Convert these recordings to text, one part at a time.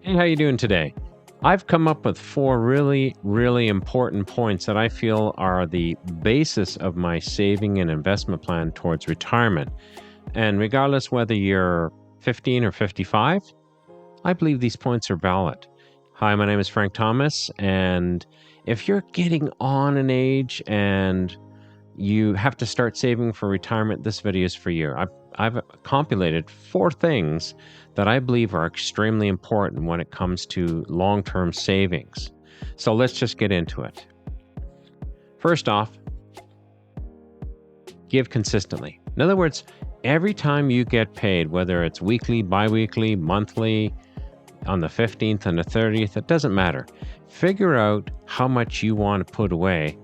Hey, how you doing today? I've come up with four really important points that I feel are the basis of my saving and investment plan towards retirement. And regardless whether you're 15 or 55, I believe these points are valid. Hi, my name is Frank Thomas, and if you're getting on in age and you have to start saving for retirement, this video is for you. I've compilated four things that I believe are extremely important when it comes to long-term savings. So let's just get into it. First off, give consistently. In other words, every time you get paid, whether it's weekly, bi-weekly, monthly, on the 15th and the 30th, it doesn't matter. Figure out how much you want to put away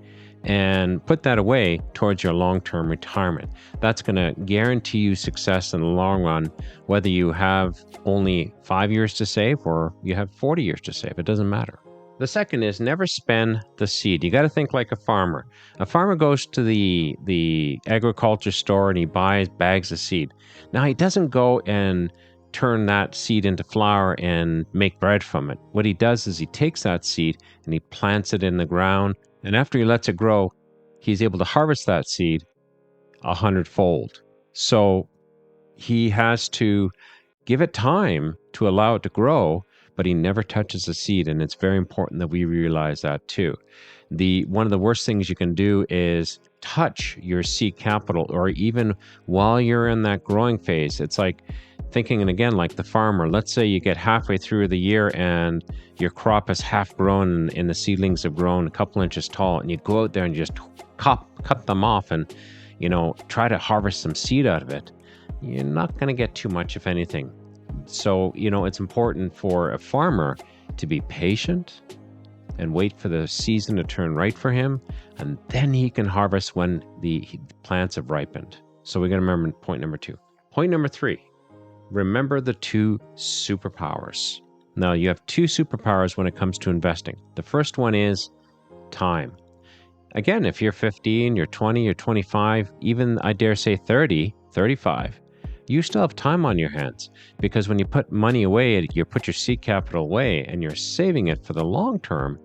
and put that away towards your long-term retirement. That's going to guarantee you success in the long run, whether you have only 5 years to save or you have 40 years to save. It doesn't matter. The second is never spend the seed. You got to think like a farmer. A farmer goes to the agriculture store and he buys bags of seed. Now, he doesn't go and turn that seed into flour and make bread from it. What he does is he takes that seed and he plants it in the ground. And after he lets it grow, he's able to harvest that seed 100-fold. So he has to give it time to allow it to grow, but he never touches the seed. And it's very important that we realize that too. One of the worst things you can do is touch your seed capital, or even while you're in that growing phase. It's like thinking, and again, like the farmer, let's say you get halfway through the year and your crop is half grown and the seedlings have grown a couple inches tall, and you go out there and just cut them off and, try to harvest some seed out of it. You're not going to get too much, if anything. So, it's important for a farmer to be patient and wait for the season to turn right for him, and then he can harvest when the plants have ripened. So we're going to remember point number 2. Point number 3, remember the 2 superpowers. Now, you have 2 superpowers when it comes to investing. The first one is time. Again, if you're 15, you're 20, you're 25, even I dare say 30, 35, you still have time on your hands, because when you put money away, you put your seed capital away and you're saving it for the long term,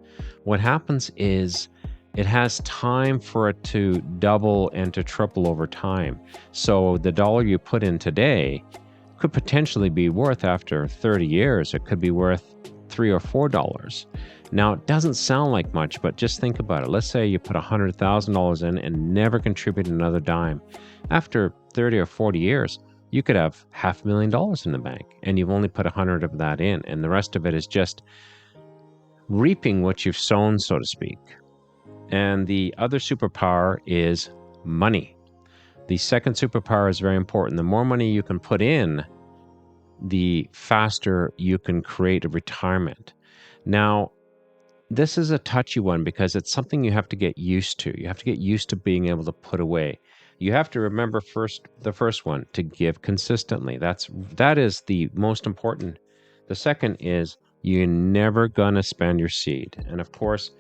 what happens is it has time for it to double and to triple over time. So the dollar you put in today could potentially be worth, after 30 years, it could be worth $3 or $4. Now, it doesn't sound like much, but just think about it. Let's say you put $100,000 in and never contribute another dime. After 30 or 40 years, you could have $500,000 in the bank, and you've only put 100 of that in, and the rest of it is just reaping what you've sown, so to speak. And the other superpower is money. The second superpower is very important. The more money you can put in, the faster you can create a retirement. Now, this is a touchy one because it's something you have to get used to. You have to get used to being able to put away. You have to remember the first one, to give consistently. That is the most important. The second is you're never gonna spend your seed. And of course,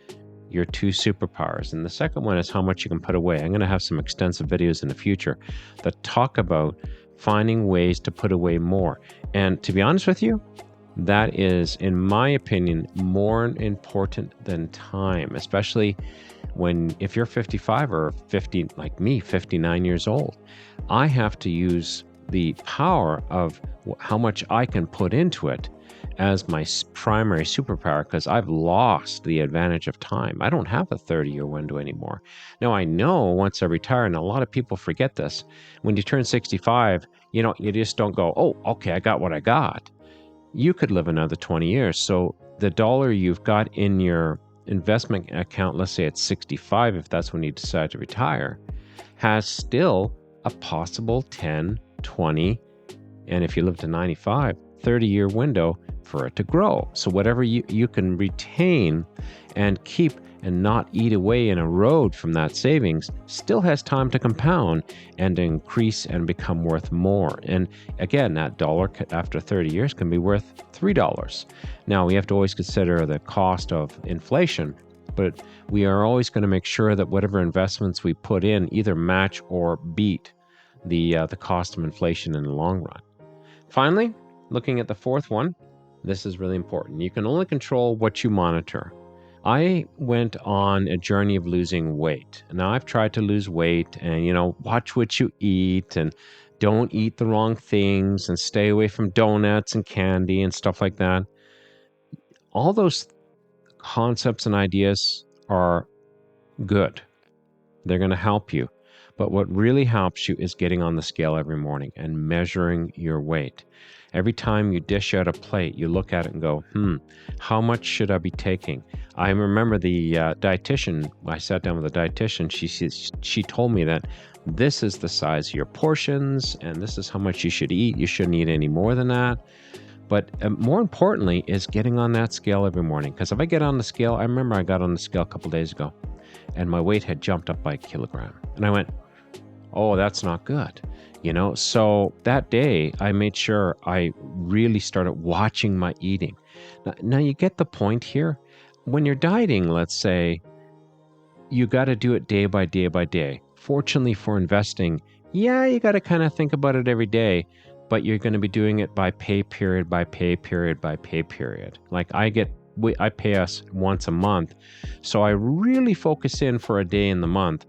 your 2 superpowers. And the second one is how much you can put away. I'm going to have some extensive videos in the future that talk about finding ways to put away more. And to be honest with you, that is, in my opinion, more important than time, especially if you're 55 or 50, like me, 59 years old. I have to use the power of how much I can put into it as my primary superpower, because I've lost the advantage of time. I don't have a 30-year window anymore. Now, I know once I retire, and a lot of people forget this, when you turn 65, you just don't go, oh, okay, I got what I got. You could live another 20 years. So the dollar you've got in your investment account, let's say it's 65, if that's when you decide to retire, has still a possible 10, 20, and if you live to 95, 30-year window for it to grow. So whatever you can retain and keep and not eat away and erode from that savings still has time to compound and increase and become worth more. And again, that dollar after 30 years can be worth $3. Now, we have to always consider the cost of inflation, but we are always going to make sure that whatever investments we put in either match or beat the cost of inflation in the long run. Finally, looking at the fourth one, This is really important. You can only control what you monitor. I went on a journey of losing weight. Now I've tried to lose weight and, watch what you eat and don't eat the wrong things and stay away from donuts and candy and stuff like that. All those concepts and ideas are good. They're going to help you. But what really helps you is getting on the scale every morning and measuring your weight. Every time you dish out a plate, you look at it and go, how much should I be taking? I remember the dietitian, I sat down with a dietitian, she told me that this is the size of your portions and this is how much you should eat. You shouldn't eat any more than that. But more importantly is getting on that scale every morning. Because if I get on the scale, I remember I got on the scale a couple days ago and my weight had jumped up by a kilogram. And I went, oh, that's not good. So that day I made sure I really started watching my eating. Now you get the point here. When you're dieting, let's say, you got to do it day by day by day. Fortunately for investing, you got to kind of think about it every day, but you're going to be doing it by pay period, by pay period, by pay period. Like I pay us once a month. So I really focus in for a day in the month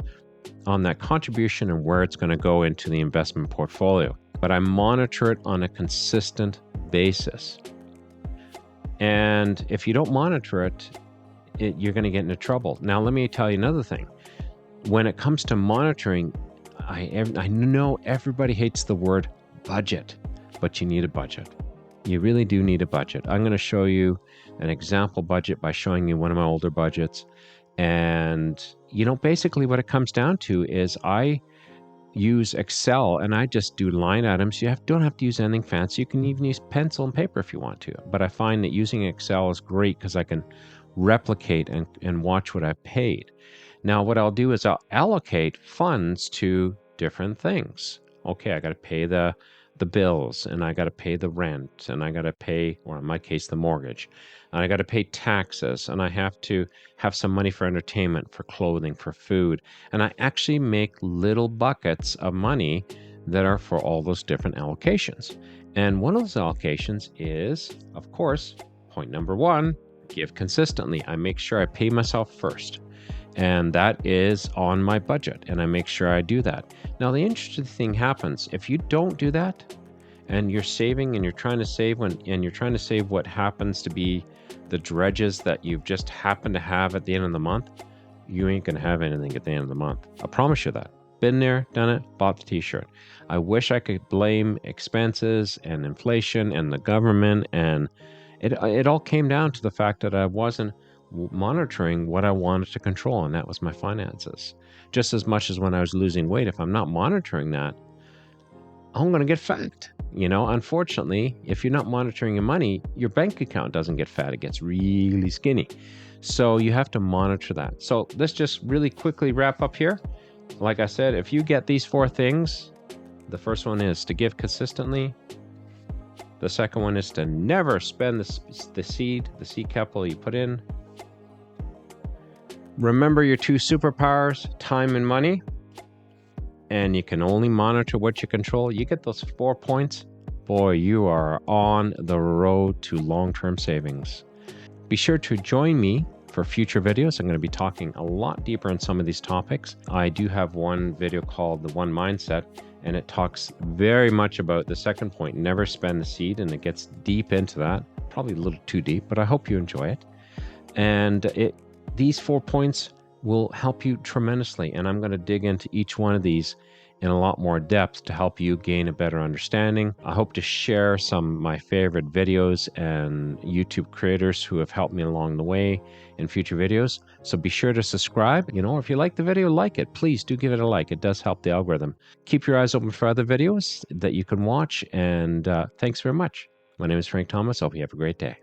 on that contribution and where it's going to go into the investment portfolio. But I monitor it on a consistent basis. And if you don't monitor it, you're going to get into trouble. Now, let me tell you another thing. When it comes to monitoring, I know everybody hates the word budget, but you need a budget. You really do need a budget. I'm going to show you an example budget by showing you one of my older budgets. And, basically what it comes down to is I use Excel and I just do line items. You don't have to use anything fancy. You can even use pencil and paper if you want to. But I find that using Excel is great because I can replicate and watch what I've paid. Now, what I'll do is I'll allocate funds to different things. Okay, I got to pay the bills and I got to pay the rent and I got to pay, or in my case, the mortgage. And I got to pay taxes and I have to have some money for entertainment, for clothing, for food. And I actually make little buckets of money that are for all those different allocations. And one of those allocations is, of course, point number one, give consistently. I make sure I pay myself first. And that is on my budget, and I make sure I do that. Now, the interesting thing happens if you don't do that, and you're saving, and you're trying to save and you're trying to save what happens to be the dredges that you've just happened to have at the end of the month. You ain't gonna have anything at the end of the month. I promise you that. Been there, done it, bought the T-shirt. I wish I could blame expenses and inflation and the government, and it all came down to the fact that I wasn't monitoring what I wanted to control, and that was my finances. Just as much as when I was losing weight, if I'm not monitoring that, I'm going to get fat. Unfortunately, if you're not monitoring your money, your bank account doesn't get fat. It gets really skinny. So you have to monitor that. So let's just really quickly wrap up here. Like I said, if you get these 4 things, the first one is to give consistently. The second one is to never spend the seed capital you put in. Remember your 2 superpowers, time and money, and you can only monitor what you control. You get those 4 points, boy, you are on the road to long-term savings. Be sure to join me for future videos. I'm going to be talking a lot deeper on some of these topics. I do have one video called The One Mindset, and it talks very much about the second point, never spend the seed, and it gets deep into that. Probably a little too deep, but I hope you enjoy it. And these 4 points will help you tremendously, and I'm going to dig into each one of these in a lot more depth to help you gain a better understanding. I hope to share some of my favorite videos and YouTube creators who have helped me along the way in future videos. So be sure to subscribe. If you like the video, like it. Please do give it a like. It does help the algorithm. Keep your eyes open for other videos that you can watch, and thanks very much. My name is Frank Thomas. I hope you have a great day.